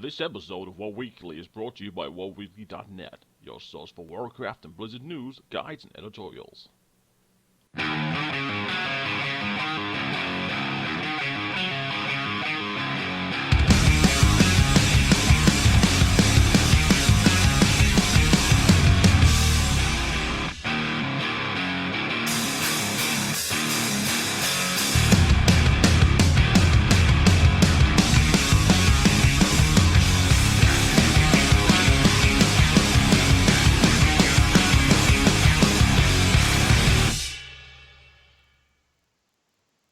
This episode of WoW Weekly is brought to you by WoWweekly.net, your source for Warcraft and Blizzard news, guides, and editorials.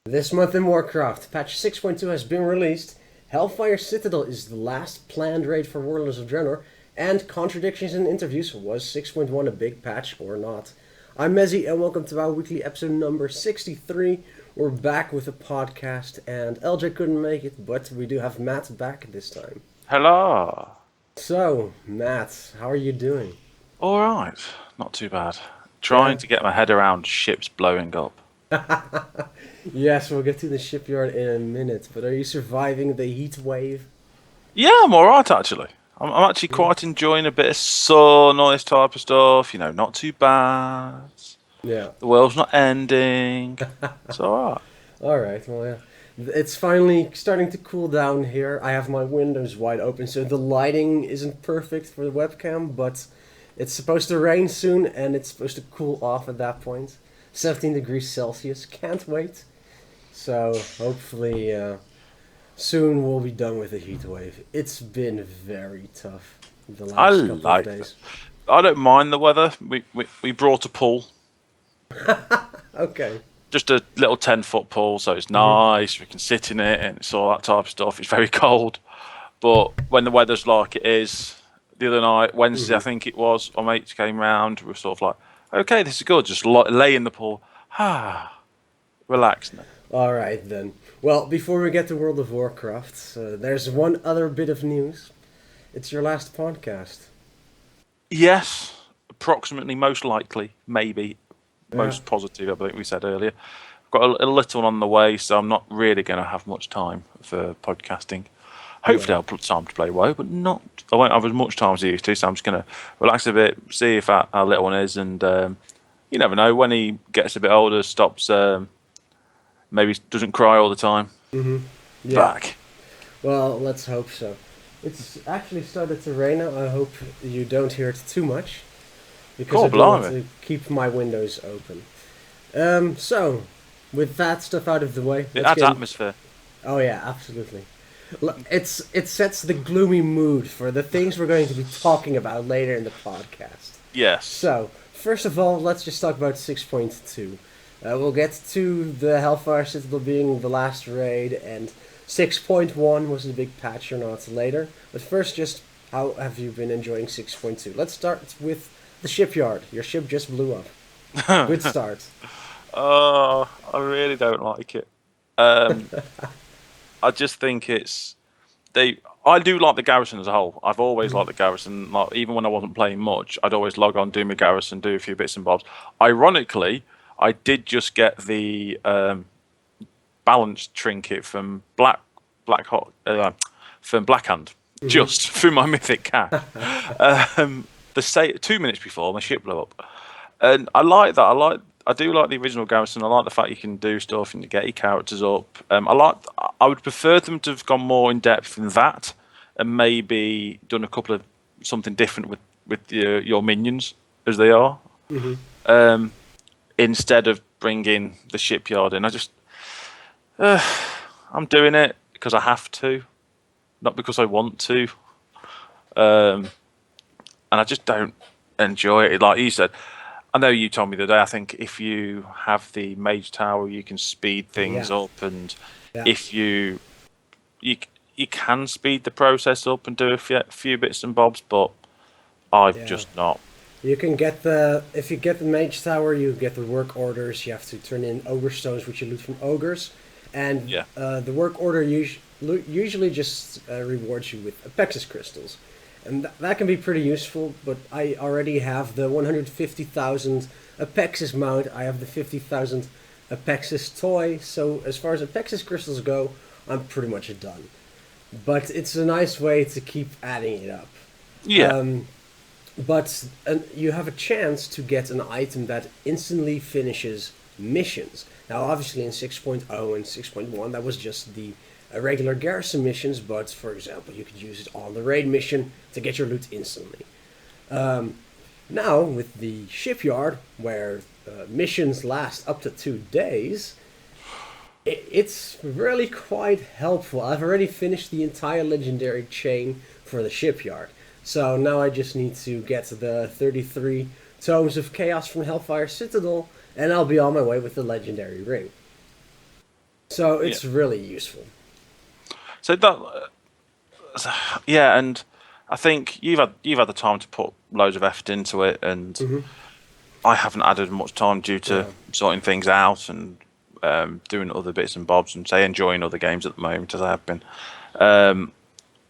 This month in Warcraft, patch 6.2 has been released, Hellfire Citadel is the last planned raid for Warlords of Draenor, and Contradictions in Interviews, was 6.1 a big patch or not? I'm Mezzy and welcome to our weekly episode number 63. We're back with a podcast and LJ couldn't make it, but we do have Matt back this time. Hello. So, Matt, how are you doing? Alright, not too bad. Trying to get my head around ships blowing up. Yes, we'll get to the shipyard in a minute, but are you surviving the heat wave? Yeah, I'm alright actually. I'm actually quite enjoying a bit of sun, all this type of stuff. You know, not too bad. Yeah. The world's not ending. It's alright. Alright, well, yeah. It's finally starting to cool down here. I have my windows wide open, so the lighting isn't perfect for the webcam, but it's supposed to rain soon, and it's supposed to cool off at that point. 17 degrees Celsius. Can't wait. So, hopefully, soon we'll be done with the heat wave. It's been very tough the last couple of days. I don't mind the weather. We brought a pool. Okay. Just a little 10-foot pool, so it's nice. We can sit in it, and it's all that type of stuff. It's very cold. But when the weather's like it is, the other night, Wednesday, I think it was, our mates came round. We were sort of like, okay, this is good. Just lay in the pool. Relax now. Alright then. Well, before we get to World of Warcraft, there's one other bit of news. It's your last podcast. Yes, approximately, most likely, maybe, most positive, I think we said earlier. I've got a little one on the way, so I'm not really going to have much time for podcasting. Hopefully I'll put time to play WoW, but I won't have as much time as I used to, so I'm just going to relax a bit, see if our little one is, and you never know, when he gets a bit older, stops, maybe doesn't cry all the time, back. Well, let's hope so. It's actually started to rain now. I hope you don't hear it too much, because I want to keep my windows open. So, with that stuff out of the way... It adds atmosphere. Oh yeah, absolutely. It sets the gloomy mood for the things we're going to be talking about later in the podcast. Yes. So, first of all, let's just talk about 6.2. We'll get to the Hellfire Citadel being the last raid, and 6.1 was the big patch or not later. But first, just how have you been enjoying 6.2? Let's start with the shipyard. Your ship just blew up. Good start. Oh, I really don't like it. I just think I do like the garrison as a whole. I've always liked the garrison. Like, even when I wasn't playing much, I'd always log on, do my garrison, do a few bits and bobs. Ironically, I did just get the balance trinket from from Blackhand, just through my mythic cache. 2 minutes before my ship blew up, and I like that. I do like the original garrison. I like the fact you can do stuff and get your characters up. I would prefer them to have gone more in depth in that, and maybe done a couple of something different with your minions as they are, instead of bringing the shipyard in. I'm doing it because I have to, not because I want to, and I just don't enjoy it. Like you said. I know you told me the other day, I think if you have the mage tower, you can speed things up, and if you can speed the process up and do a few bits and bobs, but I've just not. You can get if you get the mage tower, you get the work orders. You have to turn in ogre stones, which you loot from ogres, and the work order usually just rewards you with Apexis crystals. And that can be pretty useful, but I already have the 150,000 Apexis mount, I have the 50,000 Apexis toy, so as far as Apexis crystals go, I'm pretty much done. but it's a nice way to keep adding it up. Yeah. But you have a chance to get an item that instantly finishes missions. Now, obviously, in 6.0 and 6.1, that was just the regular garrison missions, but for example, you could use it on the raid mission to get your loot instantly. Now, with the shipyard, where missions last up to 2 days, it's really quite helpful. I've already finished the entire legendary chain for the shipyard. So now I just need to get the 33 Tomes of Chaos from Hellfire Citadel, and I'll be on my way with the legendary ring. So it's really useful. So that, yeah, and I think you've had the time to put loads of effort into it, and I haven't added much time due to sorting things out and doing other bits and bobs, and say enjoying other games at the moment as I have been.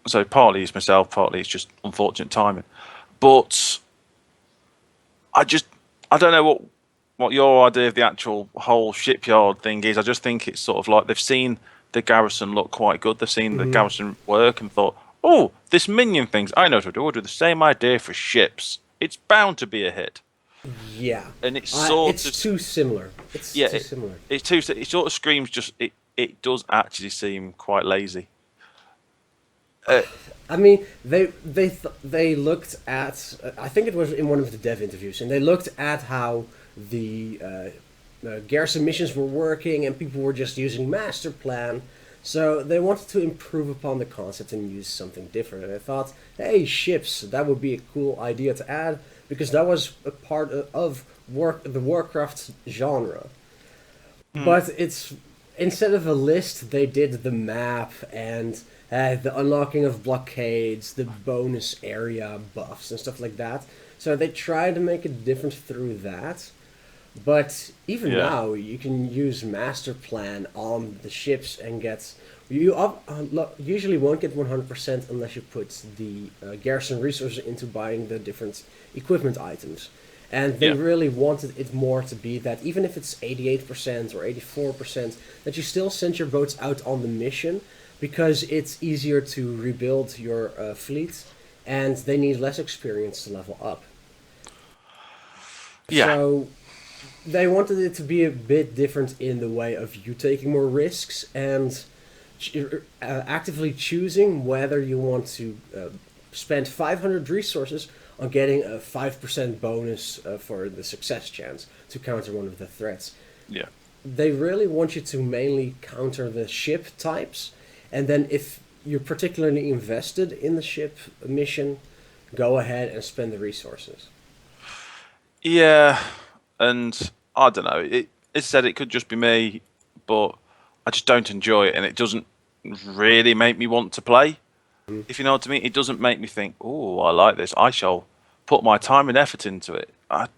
So partly it's myself, partly it's just unfortunate timing. But I don't know what your idea of the actual whole shipyard thing is. I just think it's sort of like they've seen the garrison look quite good. They've seen the garrison work and thought, oh, this minion things, I know what to do. We'll do the same idea for ships. It's bound to be a hit. Yeah. And it's too similar. It's too similar. It sort of screams just, it does actually seem quite lazy. I mean, they looked at. I think it was in one of the dev interviews, and they looked at how the garrison missions were working, and people were just using master plan. So they wanted to improve upon the concept and use something different. And I thought, hey, ships, that would be a cool idea to add, because that was a part of the Warcraft genre. But it's instead of a list, they did the map and the unlocking of blockades, the bonus area buffs and stuff like that. So they tried to make it different through that. But even now, you can use master plan on the ships and get. You usually won't get 100% unless you put the garrison resources into buying the different equipment items. And they really wanted it more to be that even if it's 88% or 84%, that you still send your boats out on the mission, because it's easier to rebuild your fleet, and they need less experience to level up. Yeah. So they wanted it to be a bit different in the way of you taking more risks and actively choosing whether you want to spend 500 resources on getting a 5% bonus for the success chance to counter one of the threats. Yeah. They really want you to mainly counter the ship types, and then if you're particularly invested in the ship mission, go ahead and spend the resources. Yeah, and I don't know. It said it could just be me, but I just don't enjoy it, and it doesn't really make me want to play. If you know what I mean, it doesn't make me think, "Oh, I like this. I shall put my time and effort into it." I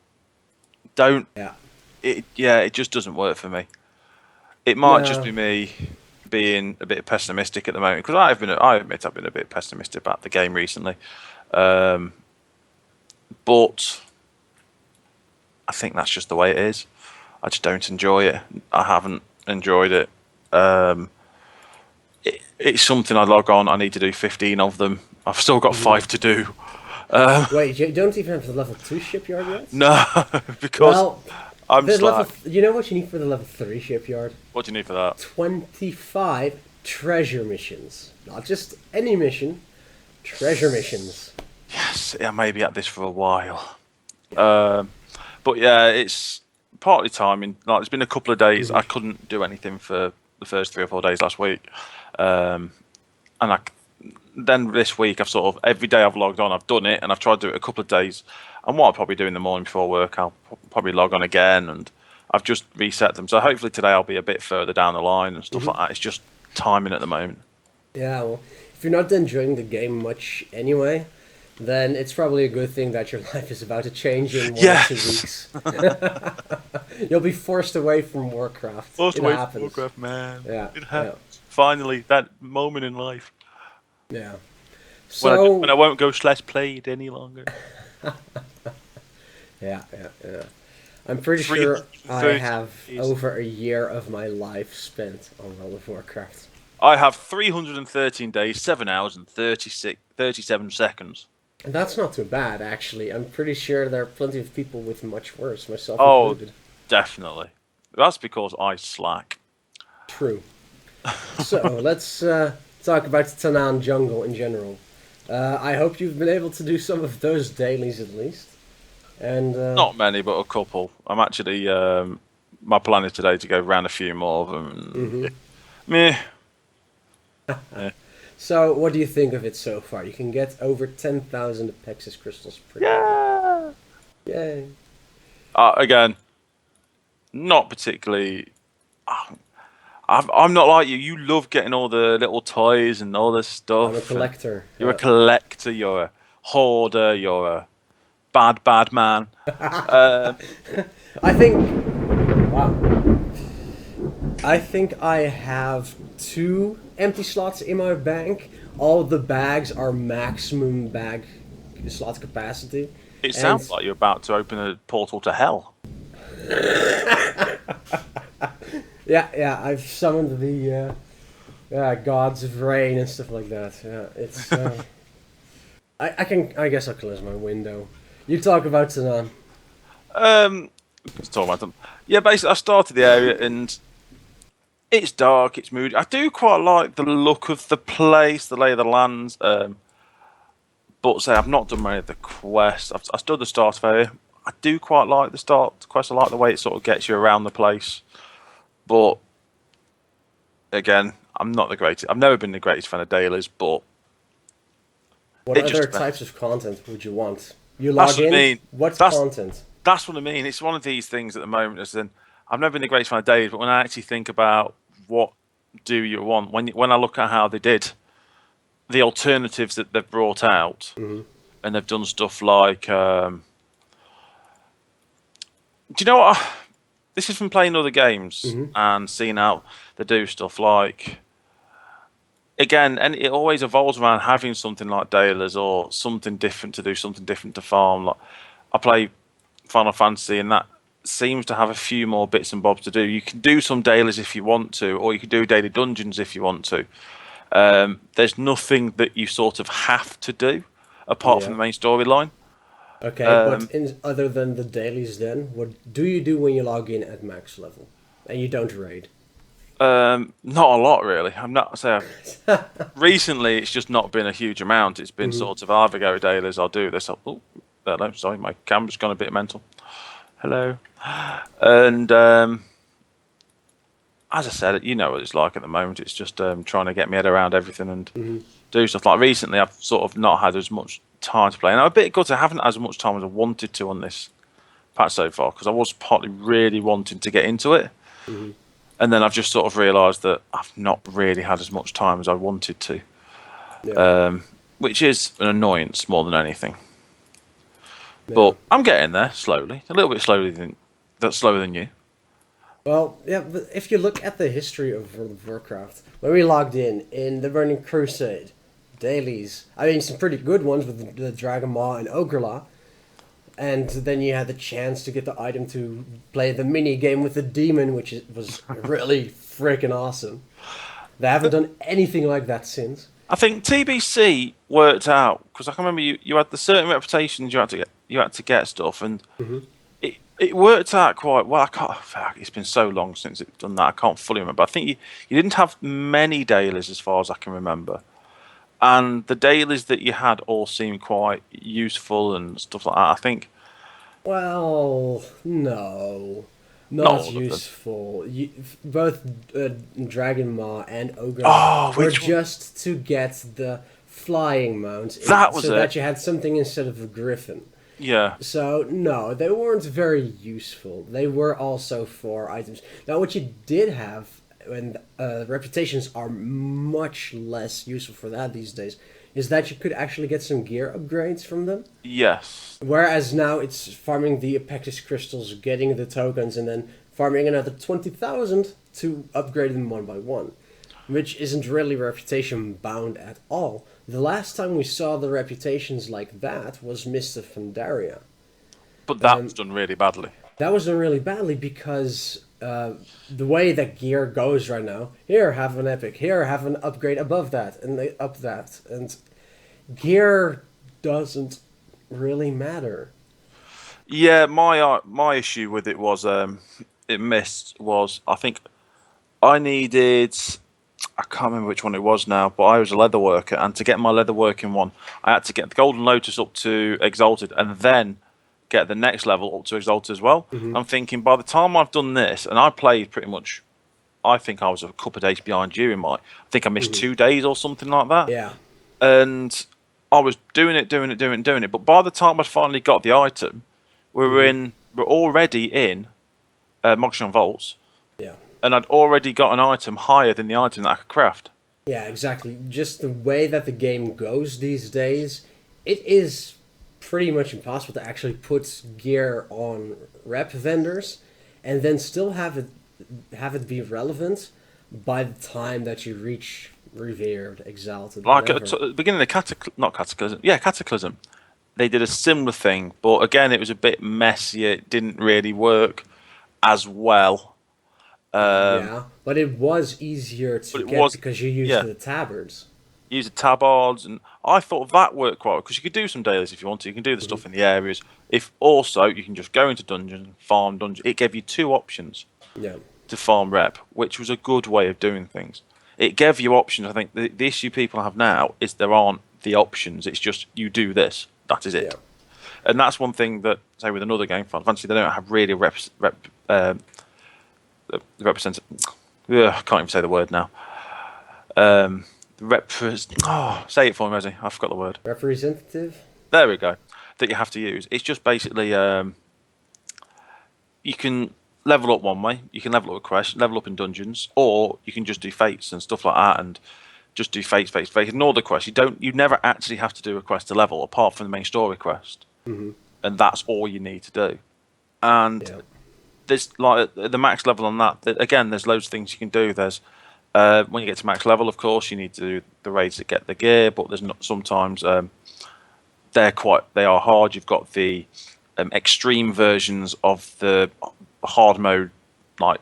don't. Yeah. It just doesn't work for me. It might just be me being a bit pessimistic at the moment, because I admit I've been a bit pessimistic about the game recently, but I think that's just the way it is. I just don't enjoy it. I haven't enjoyed it. It's something I log on. I need to do 15 of them. I've still got 5 to do. Wait, you don't even have the level 2 shipyard yet? No, because Well, I'm slack. you know what you need for the level 3 shipyard? What do you need for that? 25 treasure missions. Not just any mission, treasure missions. Yes, I may be at this for a while. But yeah, it's partly timing. Like, there's been a couple of days I couldn't do anything for the first 3 or 4 days last week, and then this week I've sort of every day I've logged on, I've done it, and I've tried to do it a couple of days. And what I'll probably do in the morning before work, I'll probably log on again, and I've just reset them. So hopefully today I'll be a bit further down the line and stuff like that. It's just timing at the moment. Yeah, well, if you're not enjoying the game much anyway, then it's probably a good thing that your life is about to change in 1 or 2 weeks. You'll be forced away from Warcraft. Forced it away happens. from Warcraft, man. Yeah, It happens. Finally, that moment in life. Yeah. So when I won't go /played any longer. Yeah. I'm pretty sure I have over a year of my life spent on World of Warcraft. I have 313 days, 7 hours, and 37 seconds. And that's not too bad, actually. I'm pretty sure there are plenty of people with much worse, myself Oh, included. definitely. That's because I slack. True. So, let's talk about Tanan Jungle in general. I hope you've been able to do some of those dailies at least. And Not many, but a couple. I'm actually. My plan is today to go round a few more of them. Meh. so, what do you think of it so far? You can get over 10,000 Apexis crystals per day. Yeah. Yay. Again, not particularly. I'm not like you. You love getting all the little toys and all this stuff. I'm a collector. You're a collector. You're a hoarder. You're a bad man. I think. Wow. I think I have 2 empty slots in my bank. All the bags are maximum bag slot capacity. It sounds like you're about to open a portal to hell. Yeah, I've summoned the gods of rain and stuff like that. Yeah, it's. I guess I'll close my window. You talk about Tanan. Let's talk about them. Yeah, basically, I started the area and it's dark, it's moody. I do quite like the look of the place, the lay of the lands. But say I've not done many of the quests. I've done the start area. I do quite like the start quest. I like the way it sort of gets you around the place. But again, I'm not the greatest. I've never been the greatest fan of dailies, but What other types of content would you want? You That's log what I in. mean. What That's- content? that's what I mean. It's one of these things at the moment. As in, I've never been the greatest fan of dailies, but when I actually think about what do you want, when I look at how they did the alternatives that they've brought out, and they've done stuff like, do you know what? This is from playing other games and seeing how they do stuff like. Again, and it always evolves around having something like dailies or something different to do, something different to farm. Like I play Final Fantasy, and that seems to have a few more bits and bobs to do. You can do some dailies if you want to, or you can do daily dungeons if you want to. There's nothing that you sort of have to do apart from the main storyline. Okay, but other than the dailies, then what do you do when you log in at max level and you don't raid? Not a lot really. I'm not saying recently it's just not been a huge amount. It's been sort of either go dailies, I'll do this. Oh, hello, sorry, my camera's gone a bit mental. Hello, and as I said, you know what it's like at the moment. It's just trying to get my head around everything and do stuff. Like recently, I've sort of not had as much time to play, and I'm a bit gutted I haven't had as much time as I wanted to on this patch so far because I was partly really wanting to get into it. And then I've just sort of realised that I've not really had as much time as I wanted to, which is an annoyance more than anything. Yeah. But I'm getting there slowly, a little bit slower than you. Well, yeah, but if you look at the history of World of Warcraft, when we logged in the Burning Crusade, dailies, I mean some pretty good ones with the Dragon Maw and Ogrela, and then you had the chance to get the item to play the mini game with the demon, which was really freaking awesome. They haven't done anything like that since. I think TBC worked out because I can remember you had the certain reputations you had to get stuff, and it worked out quite well. It's been so long since it's done that. I can't fully remember. I think you didn't have many dailies as far as I can remember. And the dailies that you had all seemed quite useful and stuff like that, I think. Well, no. Not useful. Both Dragon Maw and Ogre were just to get the flying mount. That you had something instead of a griffin. Yeah. So, no, they weren't very useful. They were also for items. Now, what you did have, and reputations are much less useful for that these days, is that you could actually get some gear upgrades from them. Yes. Whereas now it's farming the Apexis crystals, getting the tokens, and then farming another 20,000 to upgrade them one by one. Which isn't really reputation bound at all. The last time we saw the reputations like that was Mist of Pandaria. But that was done really badly. That was done really badly because the way that gear goes right now. Here, have an epic. Here, have an upgrade above that, and they up that. And gear doesn't really matter. Yeah, my issue with it was it missed was I think I needed I can't remember which one it was now, but I was a leather worker, and to get my leather working one, I had to get the Golden Lotus up to Exalted, and then get the next level up to Exalted as well. I'm thinking by the time I've done this, and I played pretty much, I think I was a couple of days behind you in my. I think I missed 2 days or something like that, Yeah. and I was doing it. But by the time I finally got the item, we're already in Moxon Vaults, Yeah. and I'd already got an item higher than the item that I could craft. Yeah, exactly. Just the way that the game goes these days, it is pretty much impossible to actually put gear on rep vendors and then still have it be relevant by the time that you reach revered, exalted, Like whatever. at the beginning of Cataclysm, they did a similar thing, but again, it was a bit messier. It didn't really work as well. Yeah, but it was easier But to it get was, because you used yeah, the tabards. use the tabards, and I thought that worked quite well because you could do some dailies if you want to. You can do the stuff in the areas. If also you can just go into dungeons, farm dungeons. It gave you two options Yeah. to farm rep, which was a good way of doing things. It gave you options. I think the issue people have now is there aren't the options. It's just you do this. That is it. Yeah. And that's one thing that, say, with another game, Final Fantasy, they don't have really represent. I can't even say the word now. Say it for me, Rosie. I forgot the word. Representative? There we go. That you have to use. It's just basically you can level up one way. You can level up a quest, level up in dungeons, or you can just do fates and stuff like that, and just do fates. Ignore the quest. You never actually have to do a quest to level, apart from the main story quest, and that's all you need to do. And Yeah. there's like the max level on that. Again, there's loads of things you can do. There's when you get to max level, of course, you need to do the raids that get the gear, but there's not sometimes they are hard. You've got the extreme versions of the hard mode, like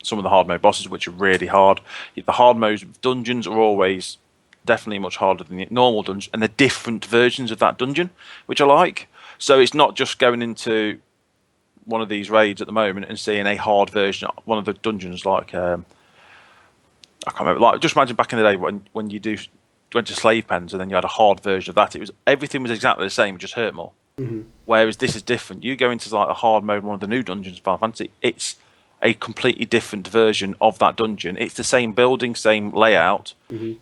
some of the hard mode bosses, which are really hard. The hard mode dungeons are always definitely much harder than the normal dungeon, and they're different versions of that dungeon, which I like. So it's not just going into one of these raids at the moment and seeing a hard version of one of the dungeons, like I can't remember. Like, just imagine back in the day when you went to slave pens and then you had a hard version of that. Everything was exactly the same, it just hurt more. Whereas this is different. You go into like a hard mode, one of the new dungeons, Final Fantasy. It's a completely different version of that dungeon. It's the same building, same layout,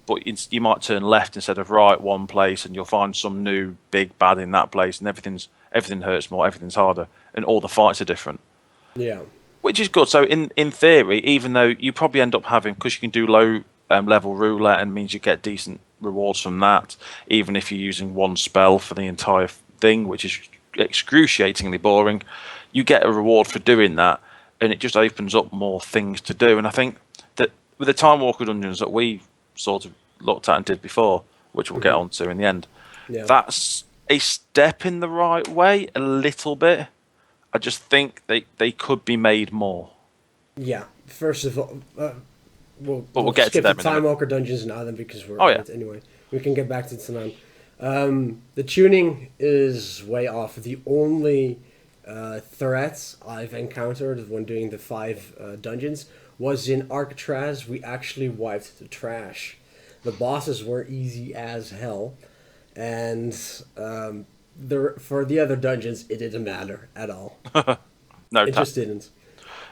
but you might turn left instead of right one place, and you'll find some new big bad in that place, and everything hurts more, everything's harder, and all the fights are different. Yeah. Which is good. So in theory, even though you probably end up having, because you can do low level roulette, and means you get decent rewards from that, even if you're using one spell for the entire thing, which is excruciatingly boring, you get a reward for doing that, and it just opens up more things to do. And I think that with the Time Walker dungeons that we sort of looked at and did before, which we'll get onto in the end, that's a step in the right way, a little bit. I just think they could be made more. Yeah. First of all, we'll get to skip them the in a Time minute. Walker dungeons now then because we're Oh, on yeah. it anyway. We can get back to Tanan. The tuning is way off. The only threats I've encountered when doing the 5 dungeons was in Alcatraz. We actually wiped the trash. The bosses were easy as hell, and for the other dungeons, it didn't matter at all. No, It just didn't.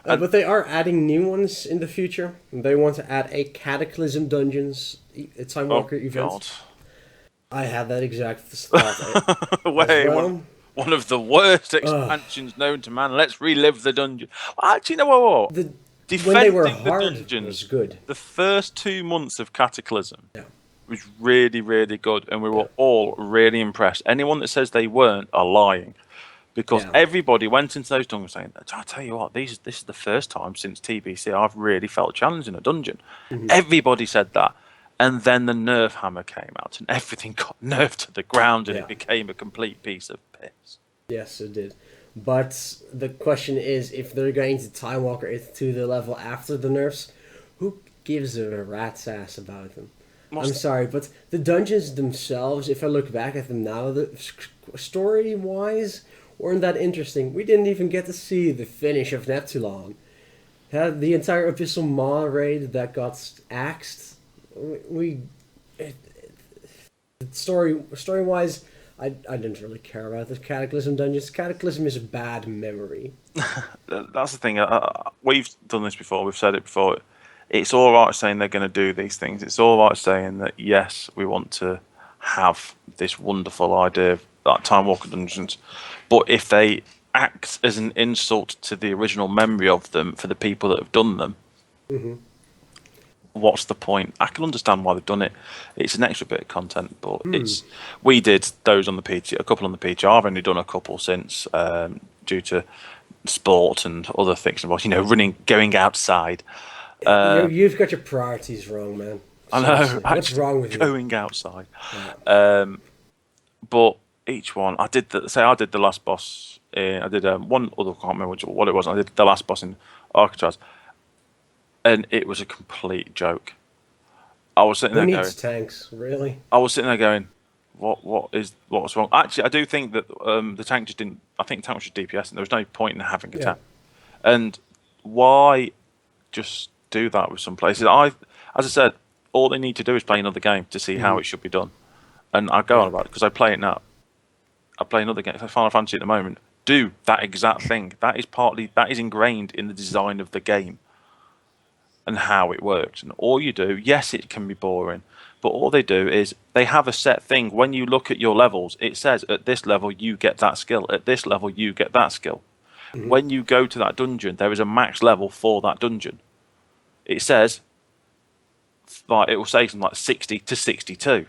But they are adding new ones in the future. They want to add a Cataclysm Dungeons Time Walker event. I had that exact thought. Wait, well. one of the worst expansions known to man. Let's relive the dungeon. Actually, no, what? When they were Defending the hard, it dungeons, was good. the first 2 months of Cataclysm Yeah. was really, really good, and we were all really impressed. Anyone that says they weren't are lying, because everybody went into those dungeons saying, "I tell you what, this is the first time since TBC I've really felt challenged in a dungeon." Everybody said that, and then the nerf hammer came out, and everything got nerfed to the ground, and it became a complete piece of piss. Yes, it did. But the question is, if they're going to Time Walker it to the level after the nerfs, who gives a rat's ass about them? I'm sorry, but the dungeons themselves, if I look back at them now, story-wise, weren't that interesting. We didn't even get to see the finish of Neptulon. Had the entire Abyssal Maw raid that got axed. Story-wise, I didn't really care about the Cataclysm dungeons. Cataclysm is a bad memory. That's the thing. We've done this before. We've said it before. It's all right saying they're going to do these things. It's all right saying that, yes, we want to have this wonderful idea of like Time Walker dungeons. But if they act as an insult to the original memory of them for the people that have done them, what's the point? I can understand why they've done it. It's an extra bit of content, but we did those on the PT, a couple on the PT. I've only done a couple since due to sport and other things involved. Going outside. You've got your priorities wrong, man. I know. What's wrong with you? Going outside. Yeah. But each one, I did the last boss. I did one other. I can't remember what it was. I did the last boss in Alcatraz, and it was a complete joke. I was sitting there going, tanks, really? I was sitting there going, what's wrong? Actually, I do think that the tank just didn't. I think the tank was just DPS, and there was no point in having a tank. And why just do that with some places? As I said, all they need to do is play another game to see how it should be done. And I go on about it because I play it now. I play another game, Final Fantasy at the moment. Do that exact thing. That is ingrained in the design of the game and how it works. And all you do, yes, it can be boring, but all they do is they have a set thing. When you look at your levels, it says at this level you get that skill. At this level you get that skill. When you go to that dungeon, there is a max level for that dungeon. It says, like, it will say something like 60 to 62.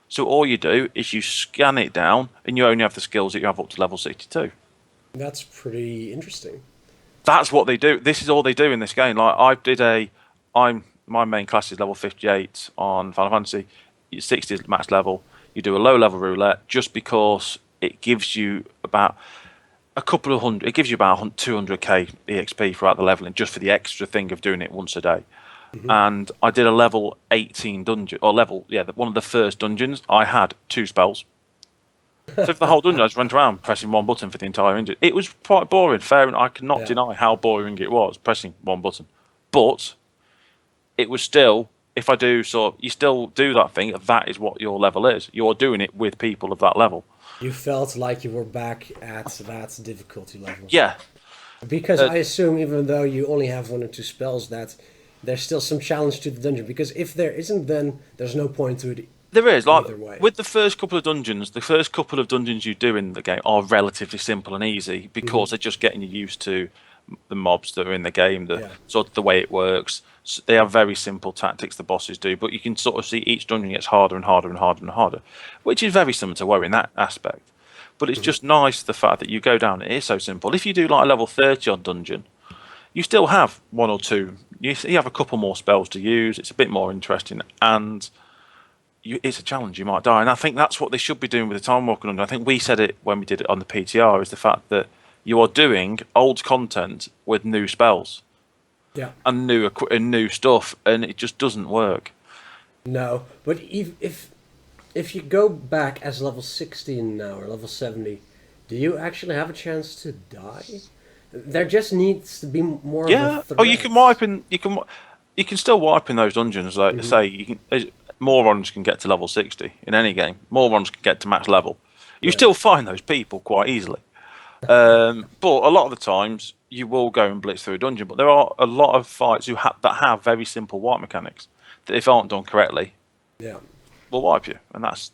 So all you do is you scan it down, and you only have the skills that you have up to level 62. That's pretty interesting. That's what they do. This is all they do in this game. Like my main class is level 58 on Final Fantasy. 60 is max level. You do a low level roulette just because it gives you about a couple of hundred. It gives you about 200k EXP throughout the leveling, just for the extra thing of doing it once a day. And I did a level 18 dungeon, or one of the first dungeons. I had 2 spells. So for the whole dungeon, I just went around pressing one button for the entire engine. It was quite boring, fair, and I cannot deny how boring it was, pressing one button. But it was still, if I do you still do that thing, that is what your level is. You're doing it with people of that level. You felt like you were back at that difficulty level. Yeah. Because I assume even though you only have 1 or 2 spells, that there's still some challenge to the dungeon. Because if there isn't, then there's no point to it. There is, with the first couple of dungeons you do in the game are relatively simple and easy because they're just getting you used to the mobs that are in the game, sort of the way it works. So they have very simple tactics the bosses do, but you can sort of see each dungeon gets harder and harder and harder and harder, which is very similar to WoW in that aspect. But it's just nice the fact that you go down, it is so simple. If you do like a level 30 on dungeon, you still have 1 or 2, you have a couple more spells to use, it's a bit more interesting, and it's a challenge, you might die. And I think that's what they should be doing with the Time Walker dungeon. I think we said it when we did it on the PTR, is the fact that you are doing old content with new spells. Yeah. And new stuff, and it just doesn't work. No, but if you go back as level 16 now, or level 70, do you actually have a chance to die? There just needs to be more of a threat. Oh, you can wipe in, you can still wipe in those dungeons, like say, you can... Morons can get to level 60 in any game. Morons can get to max level. You still find those people quite easily. But a lot of the times, you will go and blitz through a dungeon. But there are a lot of fights that have very simple wipe mechanics that, if aren't done correctly, will wipe you. And that's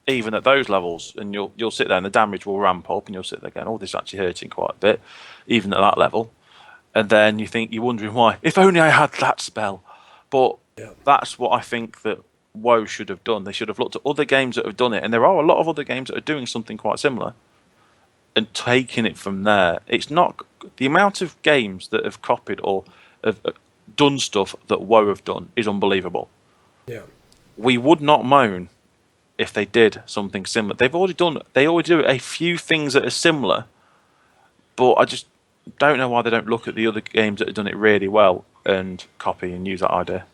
even at those levels. And you'll sit there and the damage will ramp up, and you'll sit there going, "Oh, this is actually hurting quite a bit," even at that level. And then you're wondering why. If only I had that spell. But that's what I think that WoW should have done. They should have looked at other games that have done it, and there are a lot of other games that are doing something quite similar, and taking it from there. It's not the amount of games that have copied or have done stuff that WoW have done is unbelievable. Yeah, we would not moan if they did something similar. They already do a few things that are similar, But I just don't know why they don't look at the other games that have done it really well and copy and use that idea.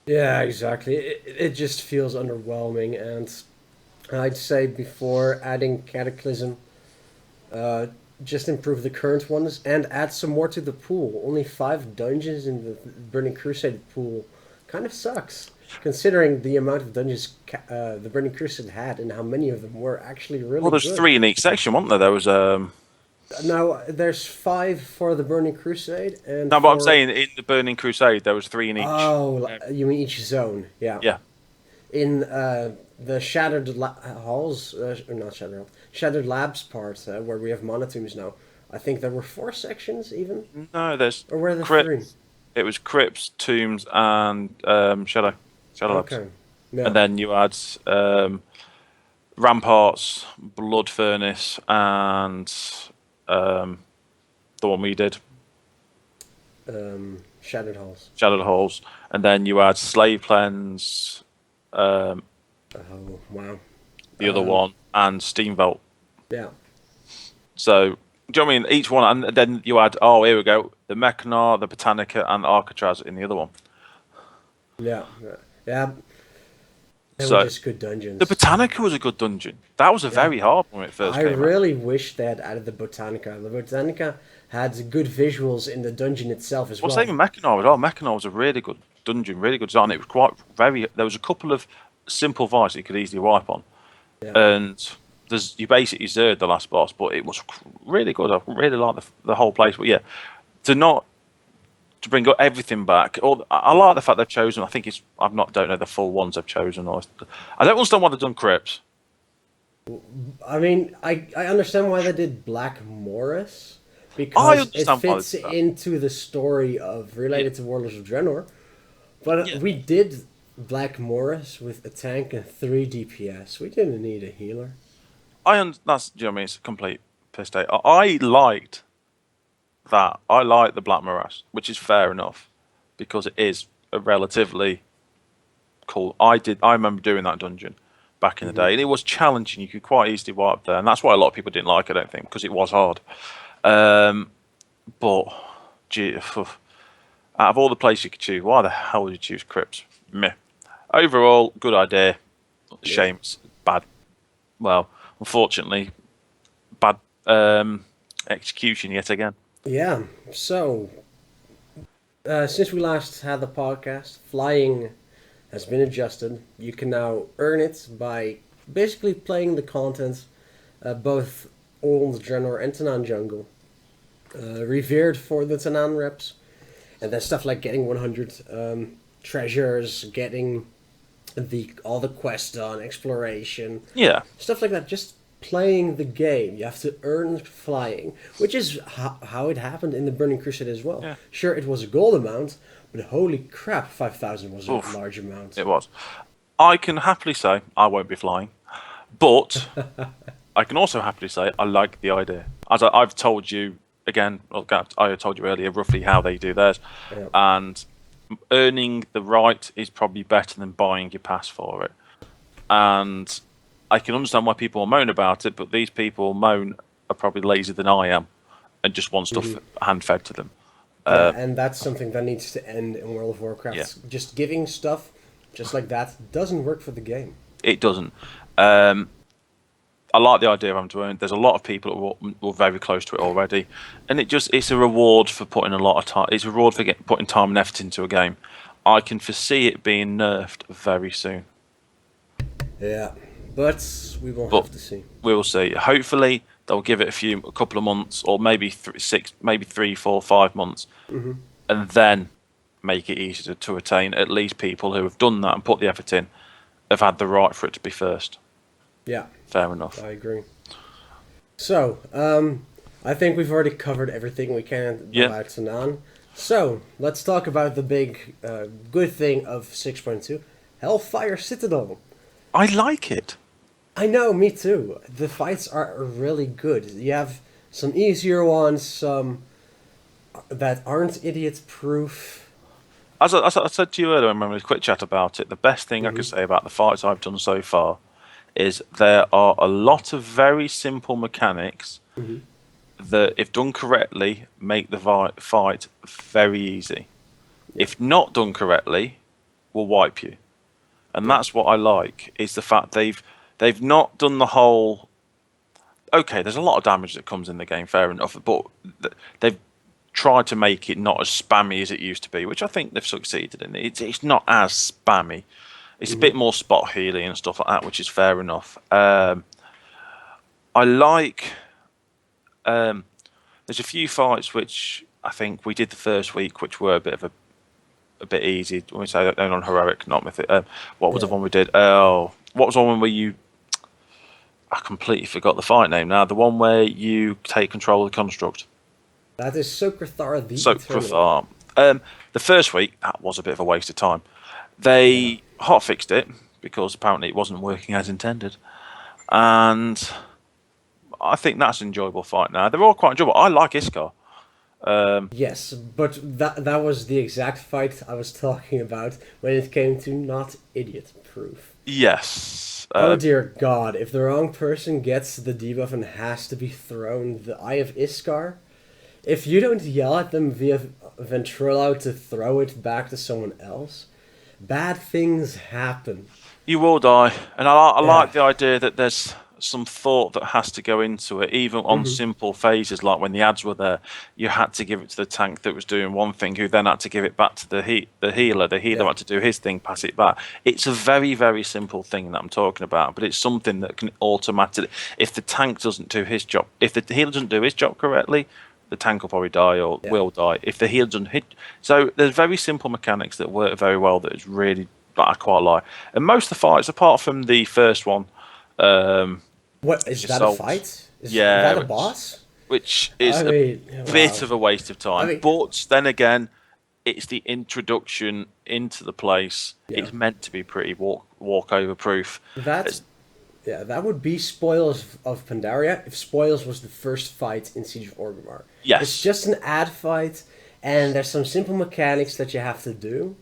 Yeah, exactly. It just feels underwhelming, and I'd say before adding Cataclysm, uh, just improve the current ones and add some more to the pool. Only 5 dungeons in the Burning Crusade pool kind of sucks, considering the amount of dungeons the Burning Crusade had and how many of them were actually Well, really there's good. 3 in each section, weren't there? There was Now there's 5 for the Burning Crusade, and no, but I'm for saying in the Burning Crusade there was 3 in each. oh, you mean each zone? Yeah. Yeah. In the Halls, or not Shattered Halls, Shattered Labs part, where we have Monotombs now, I think there were 4 sections even, No, there's or were there crypt. 3? It was crypts, tombs, and Shadow Labs, Okay. Yeah. and then you had ramparts, blood furnace, and the one we did, Shattered Halls. Shadowed Halls, and then you had slave plens, Oh wow. the other one, and Steamvault. Yeah. So, do you know what I mean? Each one, and then you had, oh, here we go, the Mechanar, the Botanica, and the Alcatraz in the other one. Yeah. Yeah. They So, were just good dungeons. the Botanica was a good dungeon. That was a very hard one when it first I came out. really wish they had added the Botanica. The Botanica had good visuals in the dungeon itself as Well, well. same with Mechanar as well. Mechanar was a really good dungeon, really good design. It was quite very. There was a couple of simple fights that you could easily wipe on, Yeah. and you basically zeroed the last boss, but it was really good. I really liked the whole place. But yeah, to bring everything back. Or I like the fact they've chosen. I think don't know the full ones they've chosen. I don't understand why they've done crypts. I mean, I understand why they did Black Morris, I because it understand why fits they did that. into the story of related to Warlords of Draenor. But Yeah. we did Black Morris with a tank and 3 DPS. We didn't need a healer. That's, do you know what I mean? It's a complete piss take. I liked that. I like the Black Morass, which is fair enough because it is a relatively cool. I remember doing that dungeon back in the day, and it was challenging. You could quite easily wipe there, and that's why a lot of people didn't like it. I don't think because it was hard. But gee, out of all the places you could choose, why the hell would you choose Crypts? Meh. Overall, good idea. Shame it's bad. Well, unfortunately, bad execution yet again. Yeah, so since we last had the podcast, flying has been adjusted. You can now earn it by basically playing the content, both Old Draenor and Tanan Jungle, revered for the Tanan reps, and then stuff like getting 100 treasures, getting all the quests done, exploration, Yeah. stuff like that. Just playing the game. You have to earn flying, which is how it happened in the Burning Crusade as well. Yeah. Sure, it was a gold amount, but holy crap, 5,000 was Oof. a large amount. It was. I can happily say I won't be flying, but I can also happily say I like the idea. As I've told you again, I told you earlier roughly how they do theirs, Yeah. and earning the right is probably better than buying your pass for it. And I can understand why people moan about it, but these people moan are probably lazier than I am and just want stuff hand fed to them. Yeah, and that's something that needs to end in World of Warcraft. Yeah. Just giving stuff just like that doesn't work for the game. It doesn't. I like the idea of having to earn. There's a lot of people who are very close to it already, and it's a reward for putting a lot of time. It's a reward for putting time and effort into a game. I can foresee it being nerfed very soon. Yeah, but we will But have to see. we will see. Hopefully, they'll give it a couple of months, or maybe 3, 4, 5 months, and then make it easier to attain. At least people who have done that and put the effort in have had the right for it to be first. Yeah, Fair enough. I agree. So, I think we've already covered everything we can Yeah. about Tanan. So, let's talk about the big good thing of 6.2, Hellfire Citadel. I like it. I know, me too. The fights are really good. You have some easier ones, some that aren't idiot-proof. As I said to you earlier, when we had a quick chat about it, the best thing I could say about the fights I've done so far is there are a lot of very simple mechanics that, if done correctly, make the fight very easy. If not done correctly, will wipe you. And that's what I like, is the fact they've not done the whole. Okay, there's a lot of damage that comes in the game, fair enough, but they've tried to make it not as spammy as it used to be, which I think they've succeeded in. It's not as spammy. It's a bit more spot healing and stuff like that, which is fair enough. I like. There's a few fights which I think we did the first week, which were a bit easy. When we say on heroic, not mythic. What was the one we did? Oh, what was the one where you? I completely forgot the fight name now. The one where you take control of the construct. That is Sokrathar the Eternal. Sokrathar. The first week, that was a bit of a waste of time. They hotfixed it because apparently it wasn't working as intended. And I think that's an enjoyable fight now. They're all quite enjoyable. I like Iskar. Yes, but that was the exact fight I was talking about when it came to not idiot-proof. Yes. Oh dear God, if the wrong person gets the debuff and has to be thrown the Eye of Iskar, if you don't yell at them via Ventrilo to throw it back to someone else, bad things happen. You will die. And I like the idea that there's some thought that has to go into it, even on simple phases, like when the ads were there, you had to give it to the tank that was doing one thing, who then had to give it back to the healer. The healer had to do his thing, pass it back. It's a very, very simple thing that I'm talking about, but it's something that can automatically, if the tank doesn't do his job, if the healer doesn't do his job correctly, the tank will probably die or will die. If the healer doesn't hit, so there's very simple mechanics that work very well. That is really, that I quite like. And most of the fights, apart from the first one. What is that a fight? Is that a boss? Which is a bit of a waste of time. But then again, it's the introduction into the place. It's meant to be pretty walkover proof. That would be Spoils of Pandaria if Spoils was the first fight in Siege of Orgrimmar. Yes. It's just an ad fight, and there's some simple mechanics that you have to do.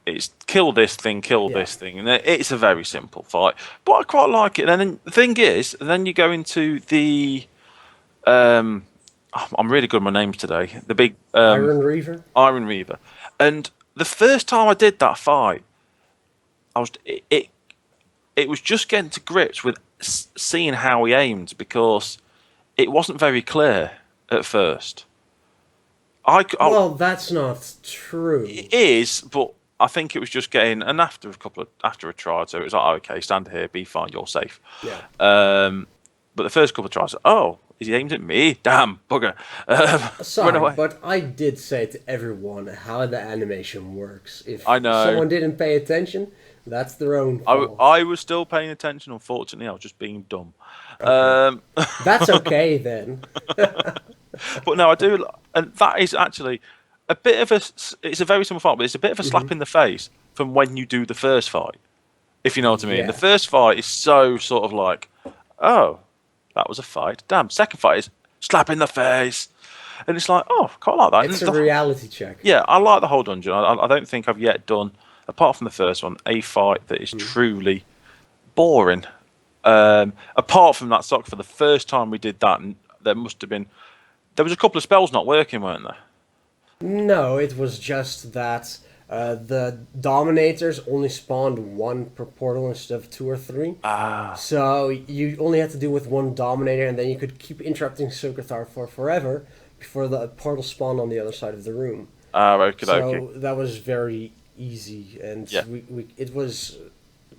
It's kill this thing, and it's a very simple fight. But I quite like it. And then the thing is, then you go into the. I'm really good at my names today. The big Iron Reaver. Iron Reaver, and the first time I did that fight, it was just getting to grips with seeing how he aimed, because it wasn't very clear at first. Well, that's not true. It is, but I think it was just getting, and after a try or two, it was like, oh, okay, stand here, be fine, you're safe. Yeah. But the first couple of tries, is he aimed at me? Damn, bugger. Sorry, but I did say to everyone how the animation works. If I know someone didn't pay attention, that's their own fault. I was still paying attention. Unfortunately, I was just being dumb. Okay. That's okay then. But no, I do, and that is actually a bit of it's a very simple fight, but it's a bit of a slap in the face from when you do the first fight, if you know what I mean. Yeah. The first fight is so sort of like, oh, that was a fight. Damn, second fight is slap in the face. And it's like, oh, quite like that. It's a reality check. Yeah, I like the whole dungeon. I don't think I've yet done, apart from the first one, a fight that is truly boring. Apart from that sock, for the first time we did that, there was a couple of spells not working, weren't there? No, it was just that the Dominators only spawned one per portal instead of 2 or 3. So you only had to deal with one Dominator, and then you could keep interrupting Sokrathar for forever before the portal spawned on the other side of the room. Okay. So that was very easy, and it was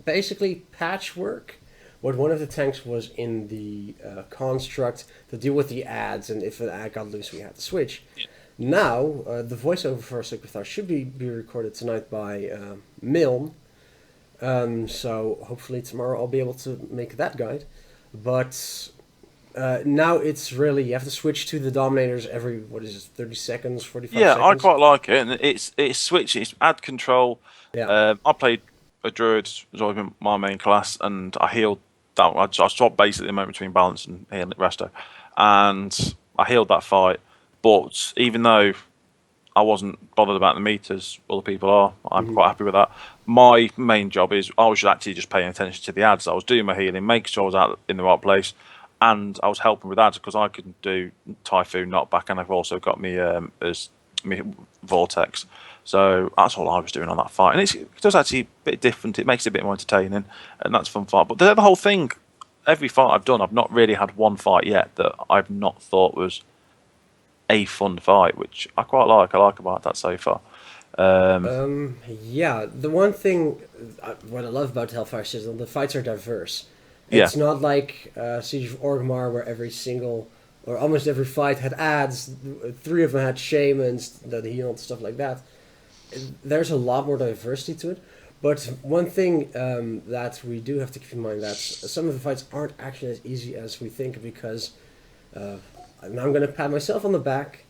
basically patchwork. But one of the tanks was in the construct to deal with the ads, and if an ad got loose, we had to switch. Yeah. Now, the voiceover for Sokrathar should be recorded tonight by Milne, so hopefully tomorrow I'll be able to make that guide. But now it's really, you have to switch to the Dominators every, 30 seconds, 45 seconds? Yeah, I quite like it, and it's switching, it's ad control. Yeah. I played a Druid, it was always been my main class, and I healed that. I swapped basically the moment between balance and healing resto, and I healed that fight. But even though I wasn't bothered about the meters, other people are, I'm quite happy with that. My main job is I was actually just paying attention to the ads. I was doing my healing, making sure I was out in the right place, and I was helping with that because I could do Typhoon knockback, and I've also got me as me Vortex. So that's all I was doing on that fight, and it does actually a bit different. It makes it a bit more entertaining, and that's a fun fight. But the whole thing, every fight I've done, I've not really had one fight yet that I've not thought was a fun fight, which I quite like. I like about that so far. Yeah, the one thing, what I love about Hellfire System, the fights are diverse. Yeah. It's not like Siege of Orgrimmar, where every single, or almost every fight had ads. 3 of them had shamans that healed, stuff like that. There's a lot more diversity to it. But one thing that we do have to keep in mind that some of the fights aren't actually as easy as we think, because, and I'm going to pat myself on the back,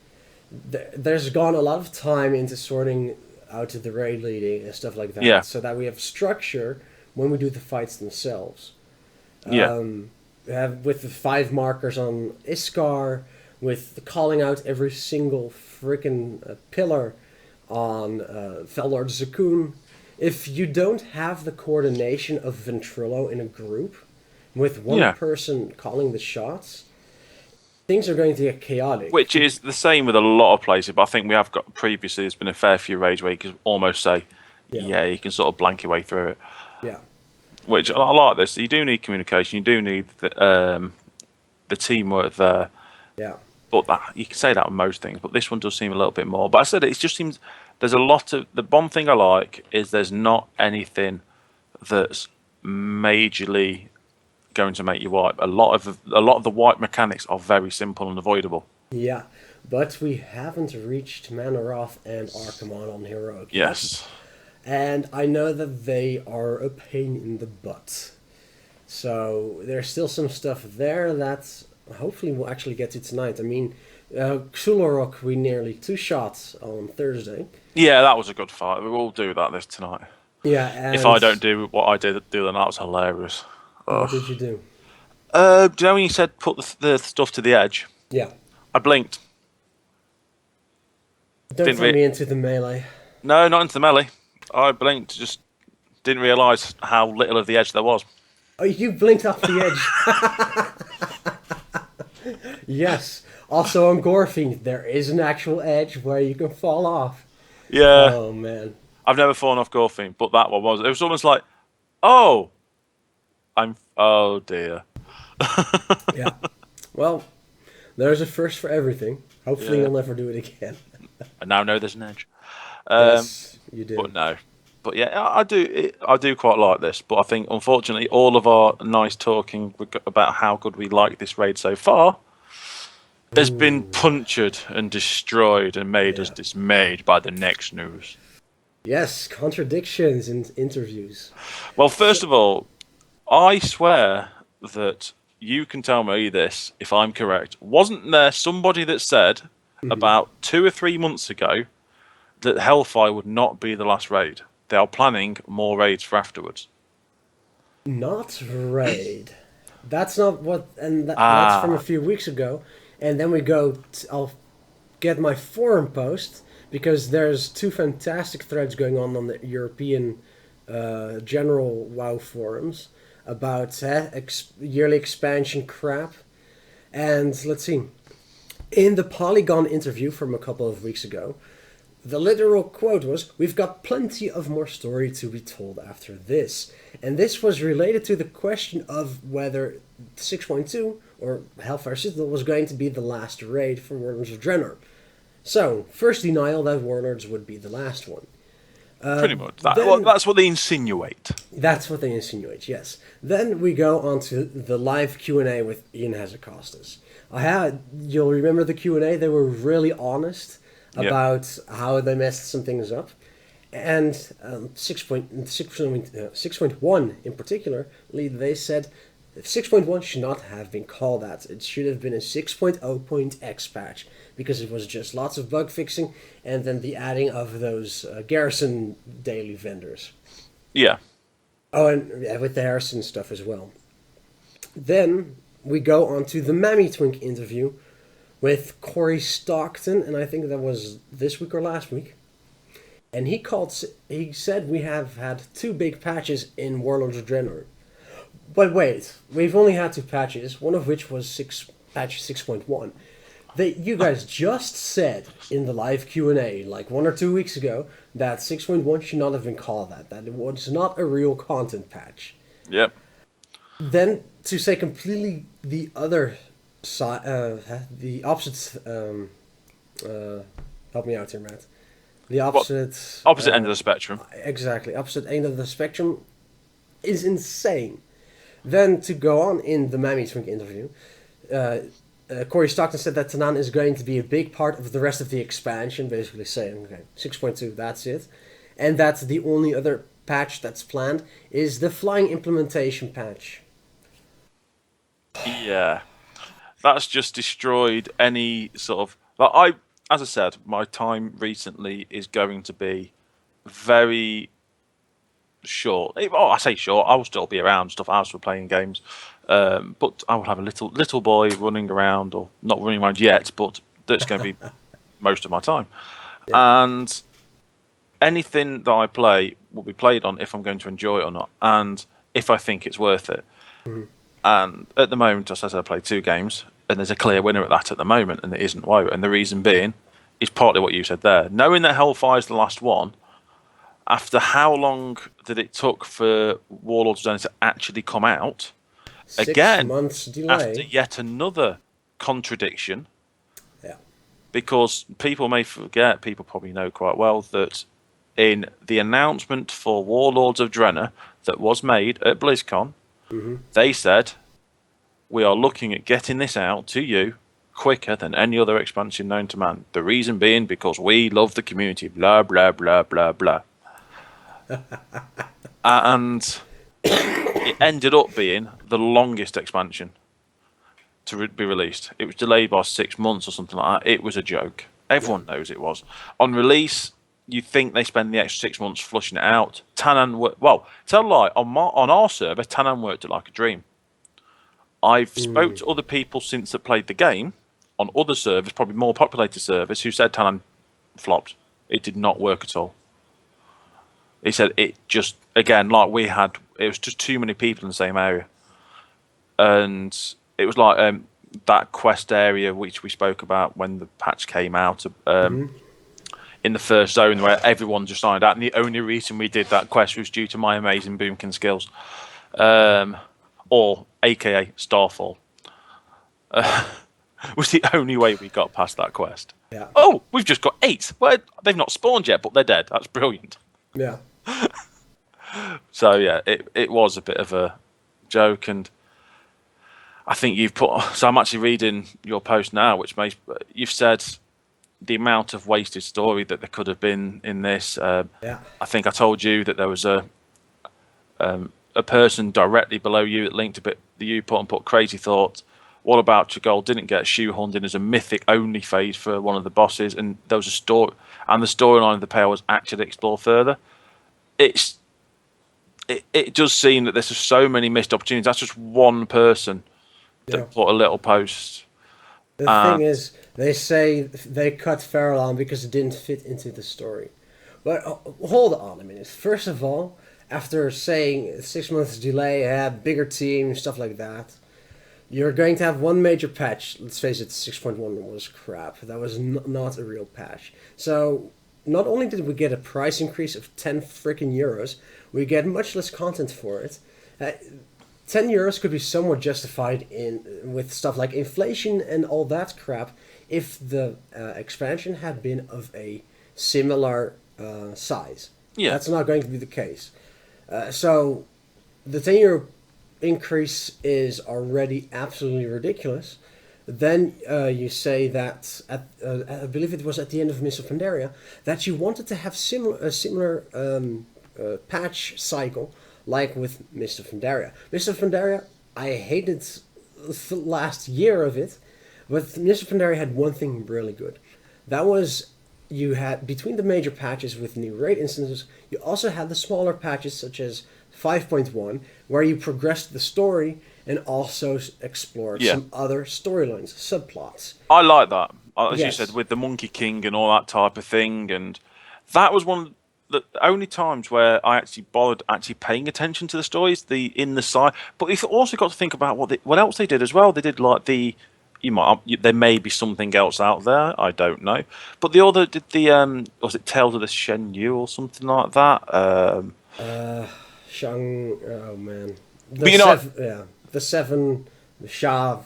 there's gone a lot of time into sorting out the raid leading and stuff like that, Yeah. so that we have structure when we do the fights themselves. Yeah. We have with the 5 markers on Iskar, with the calling out every single freaking pillar on Feldlord Zakun. If you don't have the coordination of Ventrilo in a group, with one Yeah. person calling the shots, things are going to get chaotic. Which is the same with a lot of places, but I think we have got previously. There's been a fair few raids where you can almost say, Yeah. you can sort of blank your way through it. Yeah. Which I like this. You do need communication. You do need the teamwork there. Yeah. But you can say that on most things. But this one does seem a little bit more. But I said it just seems there's a lot of the one thing I like is there's not anything that's majorly going to make you wipe. A lot of the wipe mechanics are very simple and avoidable. Yeah, but we haven't reached Manaroth and Archimonde on Heroic yet. Yes. And I know that they are a pain in the butt. So there's still some stuff there that hopefully we'll actually get to tonight. I mean, Xulorok we nearly 2-shot on Thursday. Yeah, that was a good fight. We will do that tonight. Yeah, and If I don't do what I did, then that was hilarious. what did you do? Do you know when you said put the stuff to the edge? Yeah. I blinked. Don't Didn't throw me into the melee. No, not into the melee. I blinked, just didn't realise how little of the edge there was. Oh, you blinked off the edge. Yes. Also on Gorfiend, there is an actual edge where you can fall off. Yeah. Oh, man. I've never fallen off Gorfing, but that one was. It was almost like, oh dear. Yeah. Well, there's a first for everything. Hopefully Yeah. you'll never do it again. I now know there's an edge. Yes, you do. But no. But yeah, I do quite like this. But I think, unfortunately, all of our nice talking about how good we like this raid so far has been punctured and destroyed and made us dismayed by the next news. Yes, contradictions in interviews. Well, first of all, I swear that you can tell me this if I'm correct. Wasn't there somebody that said about 2 or 3 months ago that Hellfire would not be the last raid? They are planning more raids for afterwards. Not raid. That's not what, and that's from a few weeks ago. And then we go. I'll get my forum post because there's 2 fantastic threads going on the European general WoW forums about yearly expansion crap. And let's see. In the Polygon interview from a couple of weeks ago, the literal quote was, "We've got plenty of more story to be told after this." And this was related to the question of whether 6.2 or Hellfire Citadel was going to be the last raid for Warlords of Draenor. So, first denial that Warlords would be the last one. Pretty much. then- That's what they insinuate. That's what they insinuate, yes. Then we go on to the live Q&A with Ian Hazakostas. You'll remember the Q&A, they were really honest about how they messed some things up. And 6.1 in particular, they said 6.1 should not have been called that. It should have been a 6.0.x patch, because it was just lots of bug fixing and then the adding of those garrison daily vendors. Yeah. Oh, and with the Harrison stuff as well. Then we go on to the Mammy Twink interview with Corey Stockton, and I think that was this week or last week. And he said we have had 2 big patches in Warlords of Draenor. But wait, we've only had 2 patches, one of which was patch 6.1. You guys just said in the live Q&A, like 1 or 2 weeks ago, that 6.1 should not have been called that. That it was not a real content patch. Yep. Then to say completely the other side, the opposite. Help me out here, Matt. The opposite. Opposite end of the spectrum. Exactly, opposite end of the spectrum is insane. Then to go on in the Mammy Twink interview, Corey Stockton said that Tanan is going to be a big part of the rest of the expansion, basically saying, okay, 6.2, that's it. And that the only other patch that's planned is the flying implementation patch. Yeah. That's just destroyed any sort of... Like as I said, my time recently is going to be very short. I say short. I will still be around stuff. I'll still playing games, but I will have a little boy running around, or not running around yet, but that's going to be most of my time. Yeah. And anything that I play will be played on if I'm going to enjoy it or not, and if I think it's worth it. Mm-hmm. And at the moment, just as I play 2 games, and there's a clear winner at that at the moment, and it isn't WoW. And the reason being is partly what you said there. Knowing that Hellfire's the last one, after how long did it took for Warlords of Draenor to actually come out? 6 months delay. After yet another contradiction. Yeah. Because people may forget, people probably know quite well, that in the announcement for Warlords of Draenor that was made at BlizzCon, they said, we are looking at getting this out to you quicker than any other expansion known to man. The reason being because we love the community, blah, blah, blah, blah, blah. And it ended up being the longest expansion to be released. It was delayed by 6 months or something like that. It was a joke. Everyone knows it was. On release, you think they spend the extra 6 months flushing it out. Tanan, well, tell a lie, on our server, Tanan worked it like a dream. I've spoke to other people since they played the game on other servers, probably more populated servers, who said Tanan flopped. It did not work at all. He said it just, again, like we had, it was just too many people in the same area. And it was like that quest area which we spoke about when the patch came out in the first zone where everyone just signed out. And the only reason we did that quest was due to my amazing boomkin skills. Or AKA Starfall. Was the only way we got past that quest. Yeah. Oh, we've just got 8. Well, they've not spawned yet, but they're dead. That's brilliant. Yeah. So yeah, it was a bit of a joke, and I think you've put. So I'm actually reading your post now, which you've said the amount of wasted story that there could have been in this. Yeah. I think I told you that there was a person directly below you that linked a bit that you put crazy thought. What about your goal didn't get shoehorned in as a mythic only phase for one of the bosses, and there was a story, and the storyline of the pair was actually explored further. It does seem that there's so many missed opportunities. That's just one person that put a little post. The thing is, they say they cut Farrell on because it didn't fit into the story. But hold on a minute. First of all, after saying 6 months delay, bigger team, stuff like that, you're going to have one major patch. Let's face it, 6.1 was crap. That was not a real patch. So not only did we get a price increase of 10 freaking euros, we get much less content for it. 10 euros could be somewhat justified with stuff like inflation and all that crap if the expansion had been of a similar size. Yeah. That's not going to be the case. So the 10 euro increase is already absolutely ridiculous. Then you say that, I believe it was at the end of Mist of Pandaria, that you wanted to have a similar patch cycle like with Mist of Pandaria. Mist of Pandaria, I hated the last year of it, but Mist of Pandaria had one thing really good. That was you had, between the major patches with new raid instances, you also had the smaller patches such as 5.1, where you progressed the story and also explored some other storylines, subplots. I like that. As you said, with the Monkey King and all that type of thing. And that was one the only times where I actually bothered actually paying attention to the stories, in the side. But you've also got to think about what else they did as well. They did like there may be something else out there. I don't know. But the other did was it Tales of the Shen Yu or something like that? Oh man, But you know, the seven Shah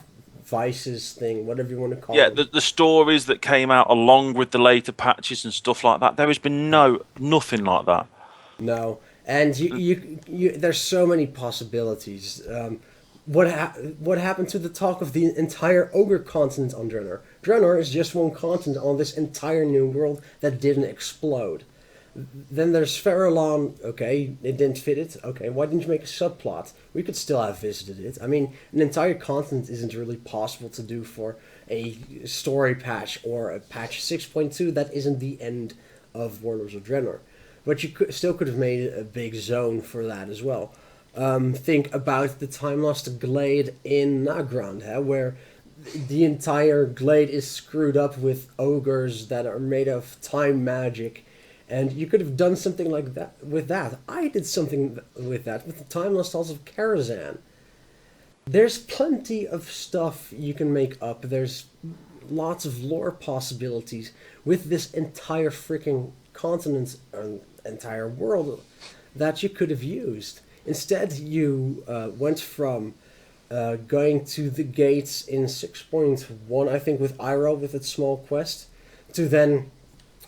vices thing, whatever you want to call yeah, them. the stories that came out along with the later patches and stuff like that. There has been nothing like that. No, and there's so many possibilities. What happened to the talk of the entire ogre continent on Draenor? Draenor is just one continent on this entire new world that didn't explode. Then there's Farallon. Okay, it didn't fit it. Okay, why didn't you make a subplot? We could still have visited it. I mean, an entire continent isn't really possible to do for a story patch or a patch 6.2 that isn't the end of Warlords of Draenor. But you still could have made a big zone for that as well. Think about the time lost glade in Nagrand, where the entire glade is screwed up with ogres that are made of time magic, and you could have done something like that with that. I did something with that with the time lost halls of Karazhan. There's plenty of stuff you can make up. There's lots of lore possibilities with this entire freaking continent and entire world that you could have used. Instead, you went from going to the gates in 6.1, I think, with Iroh with its small quest, to then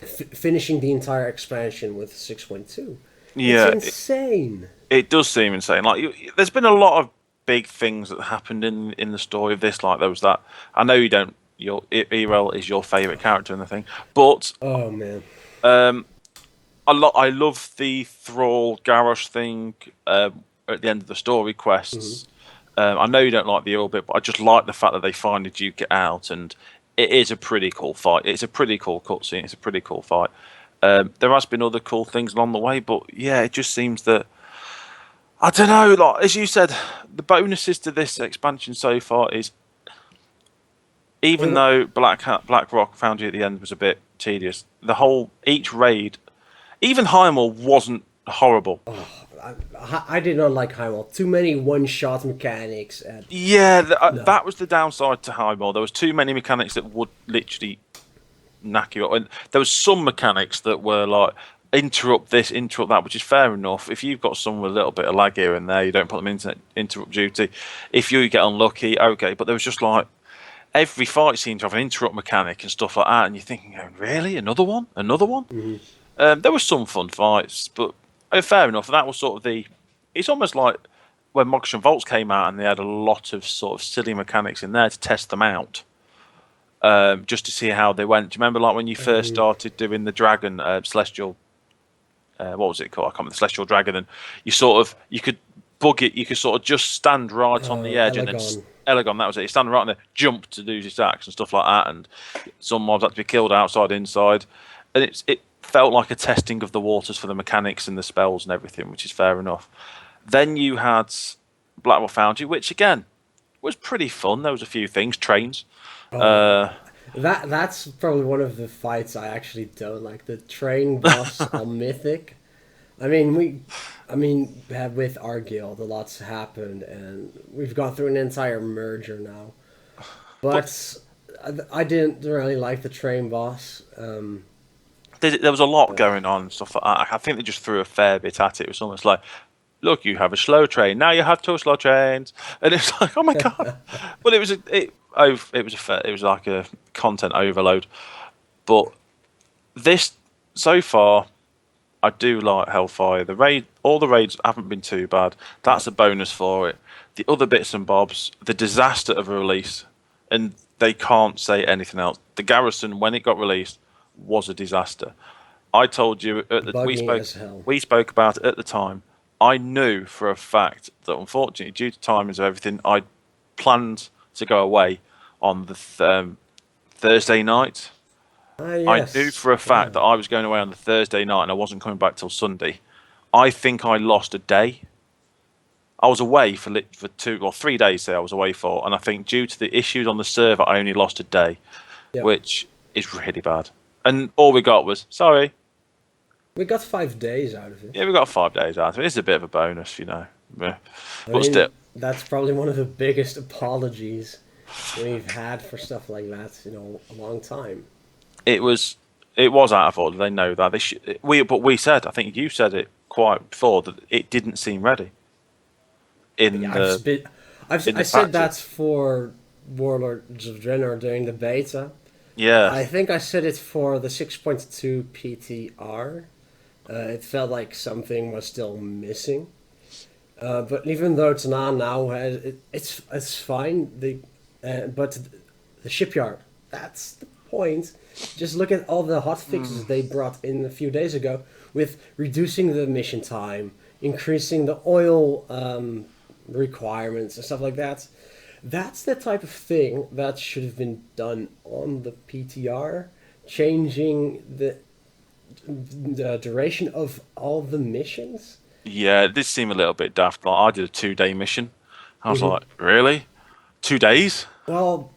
finishing the entire expansion with 6.2. Yeah, It's insane. it does seem insane. Like there's been a lot of big things that happened in the story of this. Like there was that. I know you don't. Your Erel is your favorite character in the thing, but Oh man. I love the Thrall Garrosh thing at the end of the story quests. I know you don't like the Earl bit, but I just like the fact that they finally duke it out, and it is a pretty cool fight. It's a pretty cool cutscene. It's a pretty cool fight. There has been other cool things along the way, but yeah, it just seems that I don't know. Like as you said, the bonuses to this expansion so far is, even though Black Rock Foundry at the end was a bit tedious, each raid, even Heimel wasn't horrible. I did not like Heimel. Too many one-shot mechanics. And Yeah, no. that was the downside to Highball. There was too many mechanics that would literally knack you up. And there was some mechanics that were like interrupt this, interrupt that, which is fair enough. If you've got some with a little bit of lag here and there, you don't put them into interrupt duty. If you get unlucky, okay. But there was just like every fight seemed to have an interrupt mechanic and stuff like that, and you're thinking, oh, really, another one, another one. There were some fun fights, but fair enough. That was sort of it's almost like when Moxon Volts came out and they had a lot of sort of silly mechanics in there to test them out, just to see how they went. Do you remember like when you first started doing the dragon celestial? What was it called? I can't remember, the celestial dragon, and you could bug it. You could sort of just stand right on the edge, Elegon. and then Elegon, that was it. You stand right on there, jump to do his attacks and stuff like that. And some mobs had to be killed outside, inside, and it felt like a testing of the waters for the mechanics and the spells and everything, which is fair enough. Then you had Blackwell Foundry, which again was pretty fun. There was a few things, trains. That's probably one of the fights I actually don't like. The train boss on Mythic. I mean, with our guild, a lot's happened, and we've gone through an entire merger now. But I didn't really like the train boss. There was a lot going on and stuff like that. I think they just threw a fair bit at it. It was almost like, look, you have a slow train, now you have two slow trains, and it's like, oh my god! But it was like a content overload. But this so far, I do like Hellfire. All the raids haven't been too bad. That's a bonus for it. The other bits and bobs, the disaster of a release, and they can't say anything else. The Garrison, when it got released, was a disaster. I told you we spoke about it at the time. I knew for a fact that unfortunately, due to timings of everything, I planned to go away on the Thursday night. Yes. I knew for a fact that I was going away on the Thursday night and I wasn't coming back till Sunday. I think I lost a day. I was away for 2 or 3 days. Say I was away for, and I think due to the issues on the server, I only lost a day, which is really bad. And all we got was sorry. We got 5 days out of it. Yeah, we got 5 days out of it. It's a bit of a bonus, you know. Yeah. I But still, mean, that's probably one of the biggest apologies we've had for stuff like that in a long time. it was it was out of order. They know that. But we said, I think you said it quite before, that it didn't seem ready in Yeah, I've the spit. in I the said practice. that for Warlords of Draenor during the beta. Yeah, I think I said it for the 6.2 PTR. It felt like something was still missing. But even though it's not now, it's fine. But the shipyard, that's the point. Just look at all the hot fixes they brought in a few days ago with reducing the mission time, increasing the oil requirements and stuff like that. That's the type of thing that should have been done on the PTR, changing the duration of all the missions. yeah. It did seem a little bit daft. Like I did a 2 day mission. I was Mhm. like, really? 2 days? Well,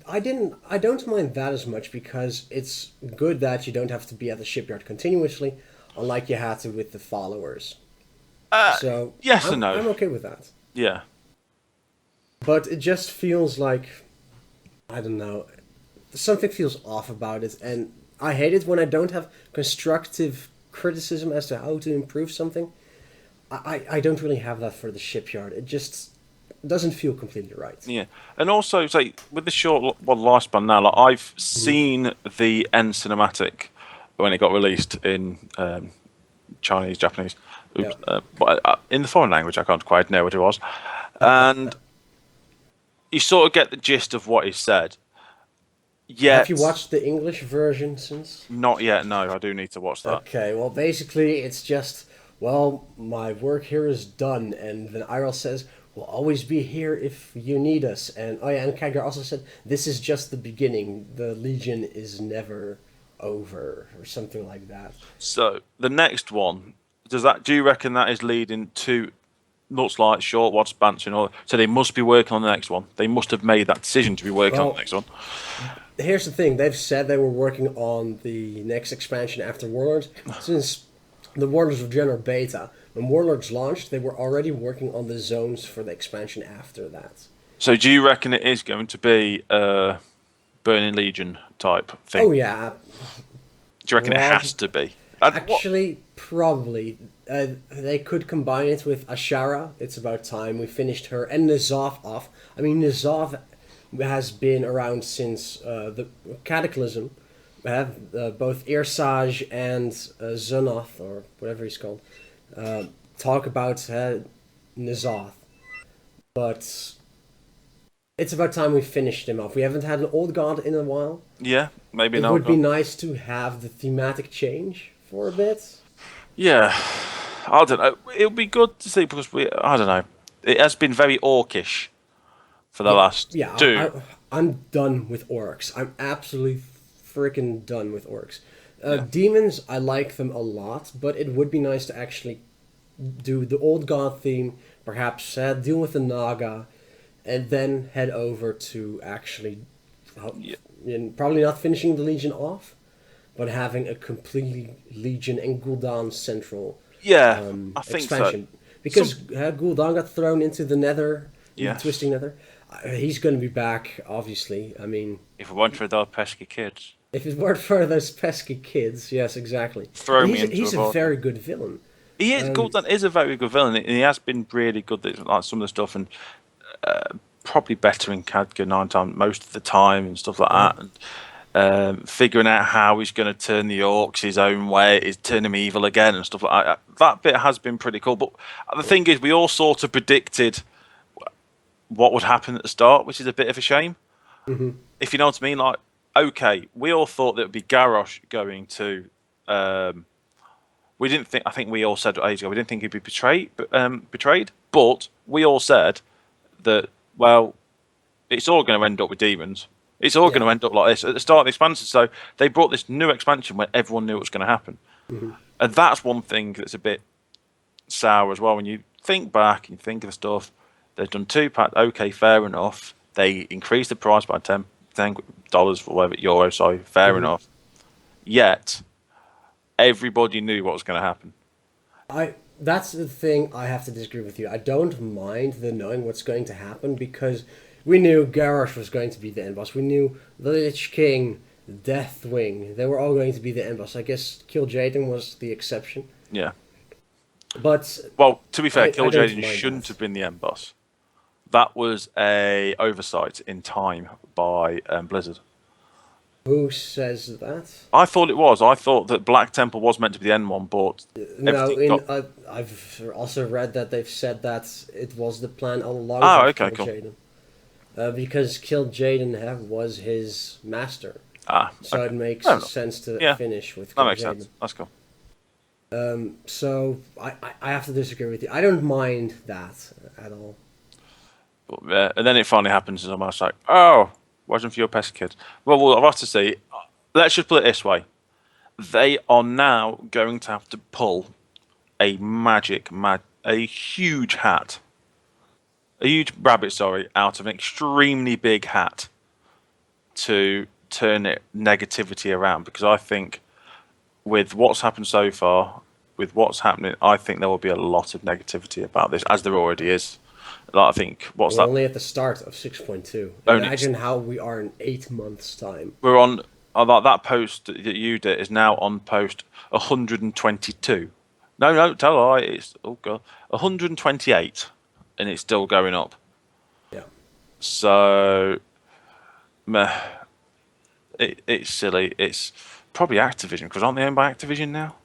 I don't mind that as much because it's good that you don't have to be at the shipyard continuously, unlike you had to with the followers. Uh, So yes and no. I'm okay with that. Yeah, But it just feels like, I don't know, something feels off about it, and I hate it when I don't have constructive criticism as to how to improve something. I don't really have that for the shipyard. It just doesn't feel completely right. yeah. And also, say with the lifespan now, like I've seen the end cinematic when it got released in Chinese, Japanese, Yeah. but in the foreign language, I can't quite know what it was, and you sort of get the gist of what he said. Have you Yet, watched the English version since? not yet. No, I do need to watch that. Okay, well, basically, it's just, well, my work here is done, and then Iroh says, we'll always be here if you need us. And oh yeah, and Khadgar also said, this is just the beginning. The Legion is never over, or something like that. So the next one, do you reckon that is leading to looks like short wad expansion, or so they must be working on the next one? They must have made that decision to be working on the Well, next one. here's the thing: they've said they were working on the next expansion after Warlords since the Warlords of Draenor beta. When Warlords launched, they were already working on the zones for the expansion after that. So do you reckon it is going to be a Burning Legion type thing? Oh yeah, Do you reckon it prob- has to be? actually, probably they could combine it with Ashara. It's about time we finished her and N'Zoth off. I mean, N'Zoth has been around since the Cataclysm. We have both Irsaj and Zunoth, or whatever he's called, talk about N'Zoth. But it's about time we finished him off. We haven't had an old god in a while. Yeah, maybe It not. would be nice to have the thematic change for a bit. Yeah, I don't know. It'll be good to see because I don't know. It has been very orcish for the Yeah, last yeah. two. I'm done with orcs. I'm absolutely freaking done with orcs. Demons, I like them a lot, but it would be nice to actually do the old god theme, perhaps deal with the Naga, and then head over to actually, Yeah. and probably not finishing the Legion off, but having a completely Legion and Gul'dan central Yeah, I think expansion. so. Because Gul'dan got thrown into the Nether, Yeah. the Twisting Nether. He's going to be back, obviously. I mean, If it weren't for those pesky kids, if it weren't for those pesky kids, yes, exactly. Throw And me into he's a a vortex. very good villain. he is. Gul'dan is a very good villain, and he has been really good at like some of the stuff, and probably better in Khadgar 9 times most of the time and stuff like that. And figuring out how he's going to turn the orcs his own way, is turn him evil again and stuff like that. That bit has been pretty cool. But the thing is, we all sort of predicted what would happen at the start, which is a bit of a shame. If you know what I mean, like, okay, we all thought that it would be Garrosh going to. We didn't think. I think we all said ages ago we didn't think he'd be betrayed. But we all said that. Well, it's all going to end up with demons. It's all going to end up like this at the start of the expansion. So they brought this new expansion where everyone knew it was going to happen, and that's one thing that's a bit sour as well. When you think back and you think of the stuff, they've done 2 packs. Okay, fair enough. They increased the price by $10 for whatever euro. Sorry, fair enough. Yet everybody knew what was going to happen. That's the thing I have to disagree with you. I don't mind the knowing what's going to happen because we knew Garrosh was going to be the end boss. We knew the Lich King, Deathwing, they were all going to be the end boss. I guess Kill Jaden was the exception. Yeah. But Well, to be fair, I Kill don't Jaden mind shouldn't that. have been the end boss. That was a oversight in time by Blizzard. Who says that? I thought it was. I thought that Black Temple was meant to be the end one, but No, everything got... I've also read that they've said that it was the plan all along Oh, for okay, Kill cool. Jaden. Because Kill Jaden was his master. So okay. it makes Fair enough. sense to Yeah, finish with that Kill makes Jaden. sense. That's cool. So I have to disagree with you. I don't mind that at all. But, and then it finally happens, and I'm almost like, oh, wasn't for your pest kid. Well, I've got to say, let's just put it this way. They are now going to have to pull a huge hat, a huge rabbit, out of an extremely big hat to turn it negativity around. Because I think with what's happened so far, with what's happening, I think there will be a lot of negativity about this, as there already is. Like, I think We're only at the start of 6.2. Only- Imagine how we are in 8 months' time. We're on that post that you did is now on post 122. No, tell a lie. It's 128, and it's still going up. Yeah. So, meh, it's silly. It's probably Activision, because aren't they owned by Activision now?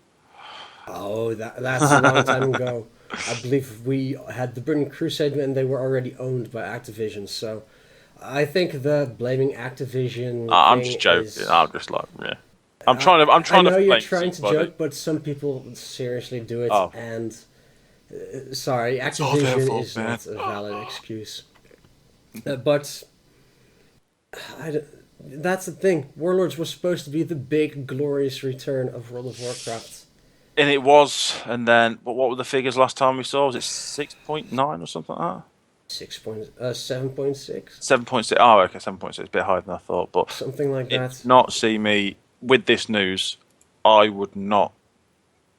Oh, that's a long time ago. I believe we had the Burning Crusade and they were already owned by Activision. So I think the blaming Activision I'm thing just joking. is... I'm just like, yeah. I'm trying to. I know you're blame trying to somebody. joke, but some people seriously do it. Oh. And sorry, all their Activision fault, is man. not a valid excuse. But that's the thing. Warlords was supposed to be the big, glorious return of World of Warcraft. And it was, and then, but what were the figures last time we saw? Was it 6.9 or something like that? 7.6, 7.6. Oh, okay, 7.6. A bit higher than I thought, but something like it that. did not see me with this news. I would not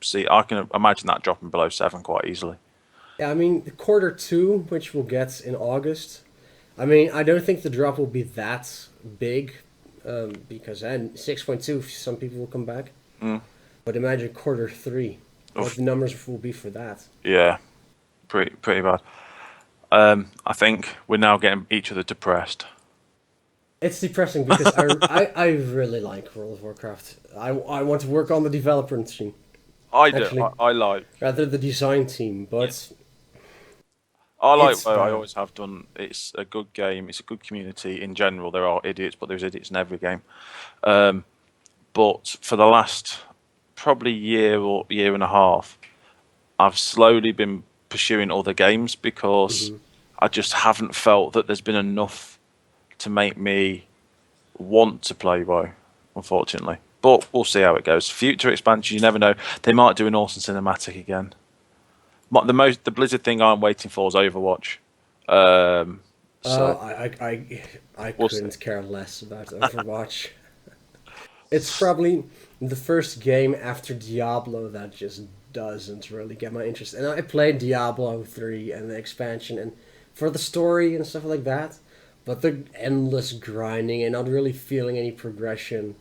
see. I can imagine that dropping below 7 quite easily. Yeah, I mean, quarter 2, which we'll get in August. I mean, I don't think the drop will be that big, because then 6.2, some people will come back. But imagine quarter 3, what the numbers will be for that. Yeah, pretty bad. I think we're now getting each other depressed. It's depressing because I really like World of Warcraft. I want to work on the developer team. I do. Actually, I like. rather the design team, but I like It's WoW. I fun. always have done. It's a good game. It's a good community in general. There are idiots, but there's idiots in every game. But for the last probably year or year and a half, I've slowly been pursuing other games because I just haven't felt that there's been enough to make me want to play WoW, unfortunately. But we'll see how it goes. Future expansions, you never know. They might do an awesome cinematic again. The Blizzard thing I'm waiting for is Overwatch. I We'll couldn't care less about Overwatch. It's probably the first game after Diablo that just doesn't really get my interest. And I played Diablo 3 and the expansion and for the story and stuff like that, but the endless grinding and not really feeling any progression,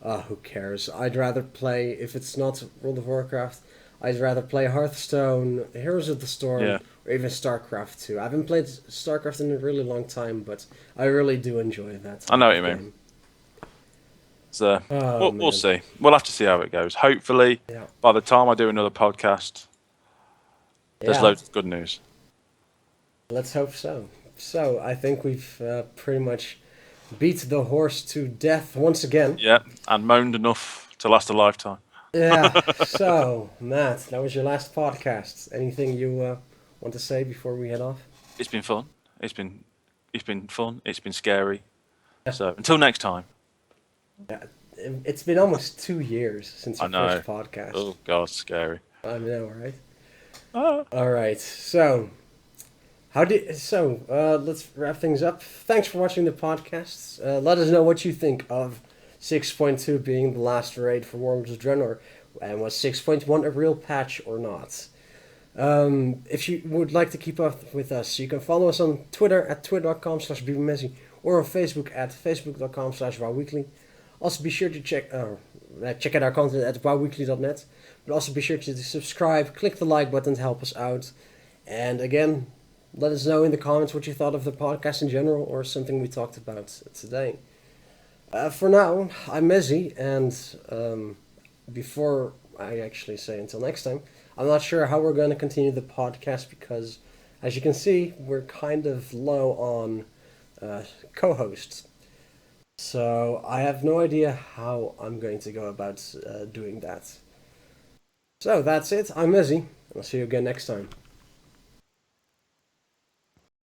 who cares? I'd rather play, if it's not World of Warcraft, I'd rather play Hearthstone, Heroes of the Storm, Yeah. or even StarCraft 2. I haven't played StarCraft in a really long time, but I really do enjoy that. I know what type you of mean. game. So Oh, we'll man. see. We'll have to see how it goes. Hopefully, Yeah. by the time I do another podcast, there's Yeah. loads of good news. Let's hope so. So, I think we've pretty much beat the horse to death once again. Yeah, and moaned enough to last a lifetime. Yeah. So, Matt, that was your last podcast. Anything you want to say before we head off? It's been fun. It's been fun. It's been scary. So until next time. Yeah. It's been almost 2 years since I our know. first podcast. Oh God, scary. I know, right? Ah. All right. So, let's wrap things up. Thanks for watching the podcast. Let us know what you think of 6.2 being the last raid for Warlords of Draenor. and was 6.1 a real patch or not. If you would like to keep up with us, you can follow us on Twitter at twitter.com/bbmessy or on Facebook at facebook.com/wowweekly. Also be sure to check out our content at wowweekly.net, but also be sure to subscribe, click the like button to help us out, and again, let us know in the comments what you thought of the podcast in general or something we talked about today. For now, I'm Mezzy, and before I actually say until next time, I'm not sure how we're going to continue the podcast because, as you can see, we're kind of low on co-hosts. So I have no idea how I'm going to go about doing that. So that's it. I'm Mezzy, and I'll see you again next time.